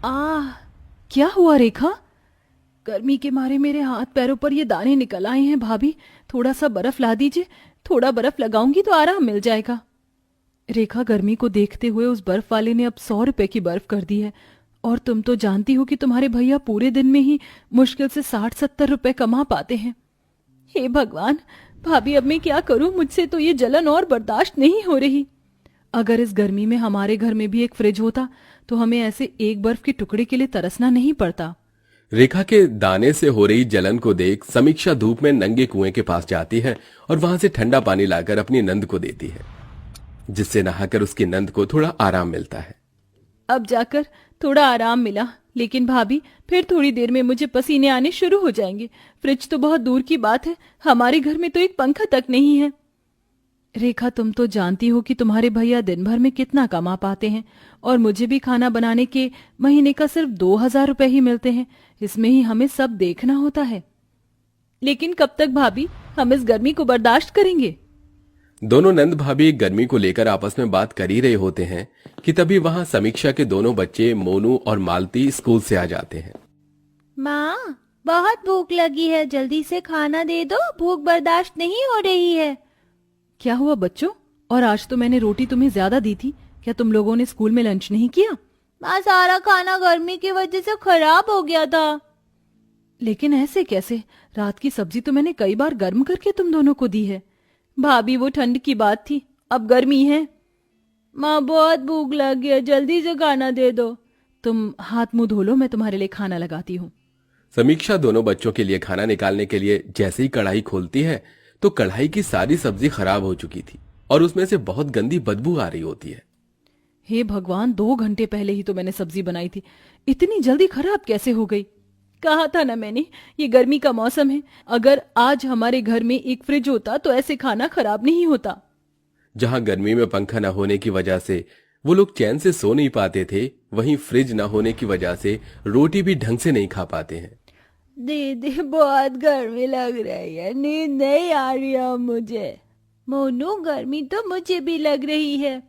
आह, क्या हुआ रेखा? गर्मी के मारे मेरे हाथ पैरों पर ये दाने निकल आए हैं। भाभी, थोड़ा सा बर्फ ला दीजिए। थोड़ा बर्फ लगाऊंगी तो आराम मिल जाएगा। रेखा, गर्मी को देखते हुए उस बर्फ वाले ने अब 100 रुपए की बर्फ कर दी है। और तुम तो जानती हो कि तुम्हारे भैया पूरे दिन में ही मुश्किल से 60-70 रुपए कमा पाते हैं। हे भगवान! भाभी, अब मैं क्या करूं? मुझसे तो ये जलन और बर्दाश्त नहीं हो रही। अगर इस गर्मी में हमारे घर में भी एक फ्रिज होता तो हमें ऐसे एक बर्फ के टुकड़े के लिए तरसना नहीं पड़ता। रेखा के दाने से हो रही जलन को देख समीक्षा धूप में नंगे कुएं के पास जाती है और वहां से ठंडा पानी लाकर अपनी नंद को देती है, जिससे नहाकर उसकी नंद को थोड़ा आराम मिलता है। अब जाकर थोड़ा आराम मिला, लेकिन भाभी, फिर थोड़ी देर में मुझे पसीने आने शुरू हो जाएंगे। फ्रिज तो बहुत दूर की बात है, हमारे घर में तो एक पंखा तक नहीं है। रेखा, तुम तो जानती हो कि तुम्हारे भैया दिन भर में कितना कमा पाते हैं, और मुझे भी खाना बनाने के महीने का सिर्फ 2000 रुपए ही मिलते हैं। इसमें ही हमें सब देखना होता है। लेकिन कब तक भाभी हम इस गर्मी को बर्दाश्त करेंगे? दोनों नंद भाभी गर्मी को लेकर आपस में बात कर ही रहे होते हैं कि तभी वहां समीक्षा के दोनों बच्चे मोनू और मालती स्कूल से आ जाते हैं। माँ, बहुत भूख लगी है, जल्दी से खाना दे दो, भूख बर्दाश्त नहीं हो रही है। क्या हुआ बच्चों? और आज तो मैंने रोटी तुम्हें ज्यादा दी थी। क्या तुम लोगों ने स्कूल में लंच नहीं किया? माँ, सारा खाना गर्मी की वजह से खराब हो गया था। लेकिन ऐसे कैसे? रात की सब्जी तो मैंने कई बार गर्म करके तुम दोनों को दी है। भाभी, वो ठंड की बात थी, अब गर्मी है। माँ, बहुत भूख लगी है, जल्दी से खाना दे दो। तुम हाथ मुंह धो लो, मैं तुम्हारे लिए खाना लगाती हूँ। समीक्षा दोनों बच्चों के लिए खाना निकालने के लिए जैसे ही कढ़ाई खोलती है तो कढ़ाई की सारी सब्जी खराब हो चुकी थी और उसमें से बहुत गंदी बदबू आ रही होती है। हे भगवान, 2 घंटे पहले ही तो मैंने सब्जी बनाई थी, इतनी जल्दी खराब कैसे हो गई? कहा था ना मैंने, ये गर्मी का मौसम है। अगर आज हमारे घर में एक फ्रिज होता तो ऐसे खाना खराब नहीं होता। जहां गर्मी में पंखा न होने की वजह से वो लोग चैन से सो नहीं पाते थे, वहीं फ्रिज न होने की वजह से रोटी भी ढंग से नहीं खा पाते हैं। दीदी, बहुत गर्मी लग रही है, नींद नहीं आ रही है मुझे। मोनू, गर्मी तो मुझे भी लग रही है।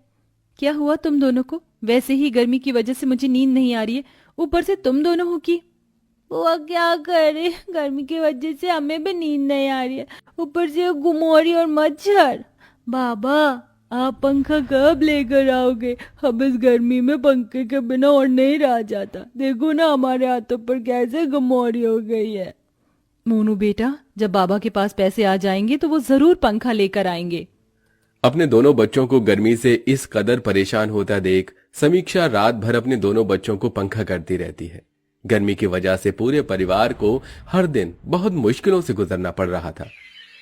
क्या हुआ तुम दोनों को? वैसे ही गर्मी की वजह से मुझे नींद नहीं आ रही है, ऊपर से तुम दोनों हो की। वो क्या करे, गर्मी की वजह से हमें भी नींद नहीं आ रही है, ऊपर से गुमोरी और मच्छर। बाबा, आप पंखा कब लेकर आओगे? अब इस गर्मी में पंखे के बिना और नहीं रहा जाता। देखो ना, हमारे हाथों पर कैसे गुमोरी हो गई है। मोनू बेटा, जब बाबा के पास पैसे आ जाएंगे तो वो जरूर पंखा लेकर आएंगे। अपने दोनों बच्चों को गर्मी से इस कदर परेशान होता देख समीक्षा रात भर अपने दोनों बच्चों को पंखा करती रहती है। गर्मी की वजह से पूरे परिवार को हर दिन बहुत मुश्किलों से गुजरना पड़ रहा था।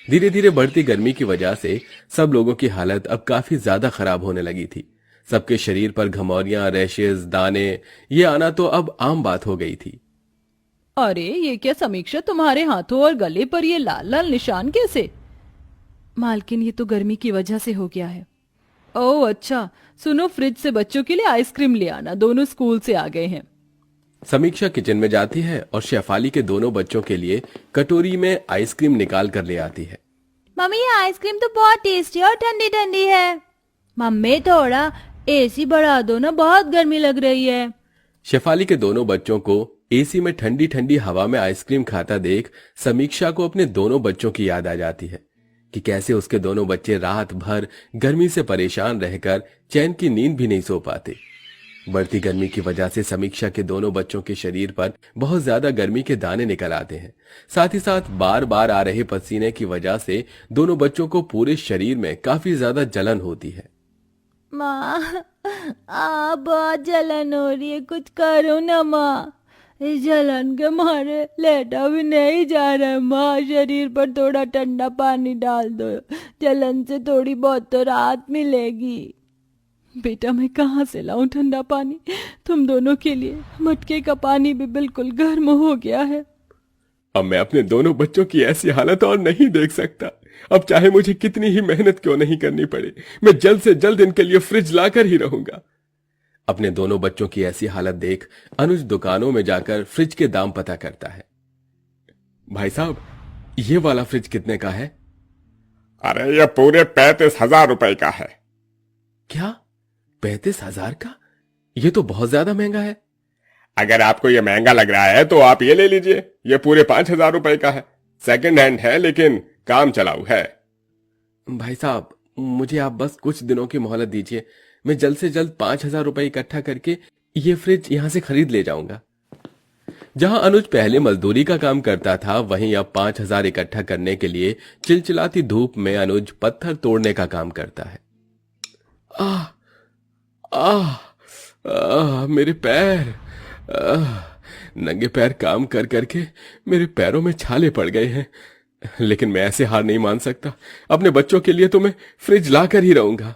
धीरे धीरे बढ़ती गर्मी की वजह से सब लोगों की हालत अब काफी ज्यादा खराब होने लगी थी। सबके शरीर पर घमौरियां, रैशेज, दाने ये आना तो अब आम बात हो गई थी। अरे, ये क्या समीक्षा, तुम्हारे हाथों और गले पर ये लाल लाल निशान कैसे? मालकिन, ये तो गर्मी की वजह से हो गया है। ओह अच्छा, सुनो, फ्रिज से बच्चों के लिए आइसक्रीम ले आना, दोनों स्कूल से आ गए हैं। समीक्षा किचन में जाती है और शेफाली के दोनों बच्चों के लिए कटोरी में आइसक्रीम निकाल कर ले आती है। मम्मी, ये आइसक्रीम तो बहुत टेस्टी और ठंडी ठंडी है। मम्मी, थोड़ा एसी बढ़ा दो ना, बहुत गर्मी लग रही है। शेफाली के दोनों बच्चों को एसी में ठंडी ठंडी हवा में आइसक्रीम खाता देख समीक्षा को अपने दोनों बच्चों की याद आ जाती है कि कैसे उसके दोनों बच्चे रात भर गर्मी से परेशान रहकर चैन की नींद भी नहीं सो पाते। बढ़ती गर्मी की वजह से समीक्षा के दोनों बच्चों के शरीर पर बहुत ज्यादा गर्मी के दाने निकल आते हैं। साथ ही साथ बार बार आ रहे पसीने की वजह से दोनों बच्चों को पूरे शरीर में काफी ज्यादा जलन होती है। माँ, बहुत जलन हो रही है, कुछ करो ना माँ। इस जलन के मारे लेटा भी नहीं जा रहा है माँ, शरीर पर थोड़ा ठंडा पानी डाल दो, जलन से थोड़ी बहुत तो राहत मिलेगी। बेटा, मैं कहाँ से लाऊं ठंडा पानी तुम दोनों के लिए? मटके का पानी भी बिल्कुल गर्म हो गया है। अब मैं अपने दोनों बच्चों की ऐसी हालत और नहीं देख सकता। अब चाहे मुझे कितनी ही मेहनत क्यों नहीं करनी पड़े, मैं जल्द से जल्द इनके लिए फ्रिज लाकर ही रहूंगा। अपने दोनों बच्चों की ऐसी हालत देख अनुज दुकानों में जाकर फ्रिज के दाम पता करता है। भाई साहब, ये वाला फ्रिज कितने का है? अरे, ये पूरे 35,000 रुपए का है। क्या 35,000 का? ये तो बहुत ज्यादा महंगा है। अगर आपको ये महंगा लग रहा है तो आप ये ले लीजिए, ये पूरे 5,000 रुपए का है। सेकंड हैंड है लेकिन काम चलाऊ है। भाई साहब, मुझे आप बस कुछ दिनों की मोहलत दीजिए। मैं जल्द से जल्द 5,000 रुपए इकट्ठा करके ये फ्रिज यहां से खरीद ले जाऊंगा। जहां अनुज पहले मजदूरी का काम करता था, वहीं अब 5,000 इकट्ठा करने के लिए चिलचिलाती धूप में अनुज पत्थर तोड़ने का काम करता है। आह आह आह, मेरे पैर। नंगे पैर काम कर करके मेरे पैरों में छाले पड़ गए हैं, लेकिन मैं ऐसे हार नहीं मान सकता। अपने बच्चों के लिए तो मैं फ्रिज ला कर ही रहूंगा।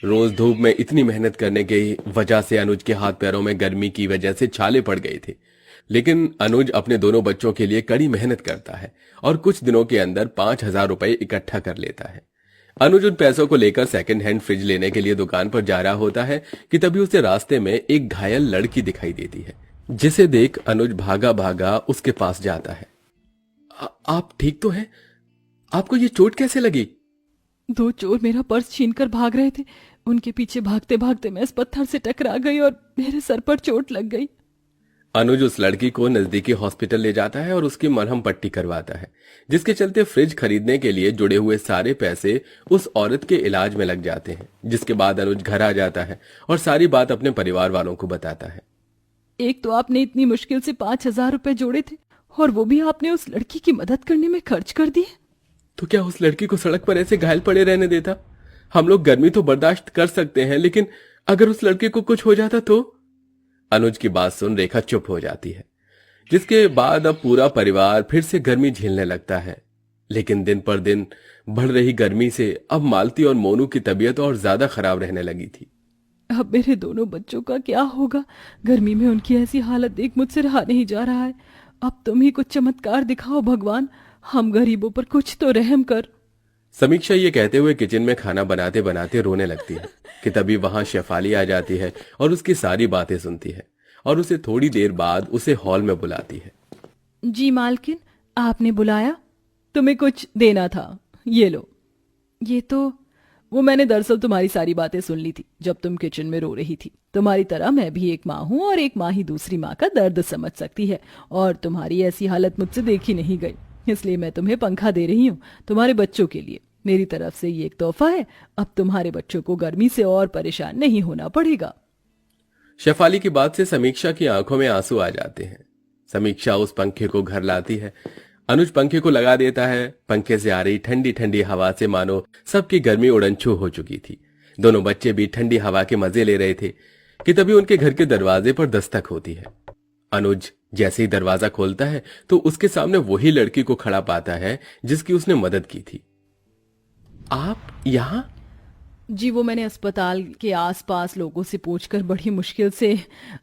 रोज धूप में इतनी मेहनत करने की वजह से अनुज के हाथ पैरों में गर्मी की वजह से छाले पड़ गए थे, लेकिन अनुज अपने दोनों बच्चों के लिए कड़ी मेहनत करता है और कुछ दिनों के अंदर 5,000 रुपए इकट्ठा कर लेता है। अनुज उन पैसों को लेकर सेकंड हैंड फ्रिज लेने के लिए दुकान पर जा रहा होता है कि तभी उसे रास्ते में एक घायल लड़की दिखाई देती है, जिसे देख अनुज भागा भागा उसके पास जाता है। आप ठीक तो हैं? आपको ये चोट कैसे लगी? 2 चोर मेरा पर्स छीनकर भाग रहे थे। उनके पीछे भागते भागते मैं इस पत्थर से टकरा गई और मेरे सर पर चोट लग गई। अनुज उस लड़की को नजदीकी हॉस्पिटल ले जाता है और उसकी मरहम पट्टी करवाता है, जिसके चलते फ्रिज खरीदने के लिए जुड़े हुए सारे पैसे उस औरत के इलाज में लग जाते हैं। जिसके बाद अनुज घर आ जाता है और सारी बात अपने परिवार वालों को बताता है। एक तो आपने इतनी मुश्किल से 5,000 रुपए जोड़े थे और वो भी आपने उस लड़की की मदद करने में खर्च कर दिए। तो क्या उस लड़की को सड़क पर ऐसे घायल पड़े रहने देता? हम लोग गर्मी तो बर्दाश्त कर सकते हैं, लेकिन अगर उस लड़के को कुछ हो जाता तो? अनुज की बात सुन रेखा चुप हो जाती है, जिसके बाद अब पूरा परिवार फिर से गर्मी झेलने लगता है। लेकिन दिन पर दिन बढ़ रही गर्मी से अब मालती और मोनू की तबीयत और ज्यादा खराब रहने लगी थी। अब मेरे दोनों बच्चों का क्या होगा? गर्मी में उनकी ऐसी हालत देख मुझसे रहा नहीं जा रहा है। अब तुम ही कुछ चमत्कार दिखाओ भगवान, हम गरीबों पर कुछ तो रहम कर। समीक्षा ये कहते हुए किचन में खाना बनाते बनाते रोने लगती है कि तभी वहां शेफाली आ जाती है और उसकी सारी बातें सुनती है और उसे थोड़ी देर बाद उसे हॉल में बुलाती है। जी मालकिन, आपने बुलाया? तुम्हें कुछ देना था, ये लो। ये तो वो मैंने दरअसल तुम्हारी सारी बातें सुन ली थी जब तुम किचन में रो रही थी। तुम्हारी तरह मैं भी एक माँ हूँ और एक माँ ही दूसरी माँ का दर्द समझ सकती है, और तुम्हारी ऐसी हालत मुझसे देखी नहीं गई, इसलिए मैं तुम्हें पंखा दे रही हूँ तुम्हारे बच्चों के लिए। मेरी तरफ से ये एक तोहफा है। अब तुम्हारे बच्चों को गर्मी से और परेशान नहीं होना पड़ेगा। शेफाली की बात से समीक्षा की आंखों में आंसू आ जाते हैं। समीक्षा उस पंखे को घर लाती है। अनुज पंखे को लगा देता है। पंखे से आ रही ठंडी ठंडी हवा से मानो सबकी गर्मी उड़नछू हो चुकी थी। दोनों बच्चे भी ठंडी हवा के मजे ले रहे थे कि तभी उनके घर के दरवाजे पर दस्तक होती है। अनुज जैसे ही दरवाजा खोलता है तो उसके सामने वही लड़की को खड़ा पाता है जिसकी उसने मदद की थी। आप यहाँ? जी, वो मैंने अस्पताल के आसपास लोगों से पूछकर बड़ी मुश्किल से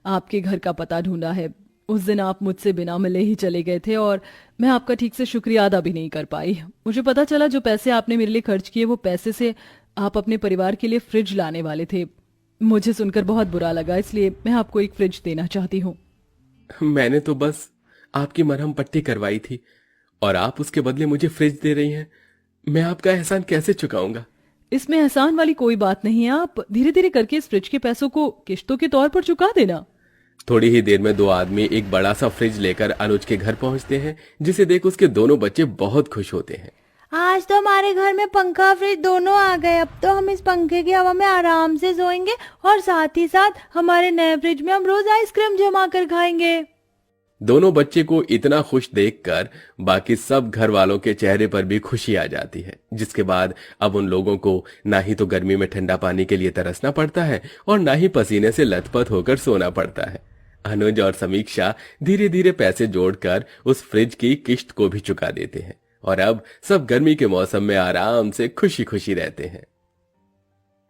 आपके घर का पता ढूंढा है। उस दिन आप मुझसे बिना मिले ही चले गए थे और मैं आपका ठीक से शुक्रिया अदा भी नहीं कर पाई। मुझे पता चला जो पैसे आपने मेरे लिए खर्च किए वो पैसे से आप अपने परिवार के लिए फ्रिज लाने वाले थे। मुझे सुनकर बहुत बुरा लगा, इसलिए मैं आपको एक फ्रिज देना चाहती हूँ। मैंने तो बस आपकी मरहम पट्टी करवाई थी और आप उसके बदले मुझे फ्रिज दे रही हैं। मैं आपका एहसान कैसे चुकाऊंगा? इसमें एहसान वाली कोई बात नहीं है। आप धीरे धीरे करके इस फ्रिज के पैसों को किश्तों के तौर पर चुका देना। थोड़ी ही देर में दो आदमी एक बड़ा सा फ्रिज लेकर अनुज के घर पहुंचते हैं, जिसे देख उसके दोनों बच्चे बहुत खुश होते हैं। आज तो हमारे घर में पंखा फ्रिज दोनों आ गए। अब तो हम इस पंखे की हवा में आराम से सोएंगे और साथ ही साथ हमारे नए फ्रिज में हम रोज आइसक्रीम जमा कर खाएंगे। दोनों बच्चे को इतना खुश देखकर बाकी सब घर वालों के चेहरे पर भी खुशी आ जाती है, जिसके बाद अब उन लोगों को ना ही तो गर्मी में ठंडा पानी के लिए तरसना पड़ता है और ना ही पसीने से लथपथ होकर सोना पड़ता है। अनुज और समीक्षा धीरे धीरे पैसे जोड़कर उस फ्रिज की किश्त को भी चुका देते हैं और अब सब गर्मी के मौसम में आराम से खुशी खुशी रहते हैं।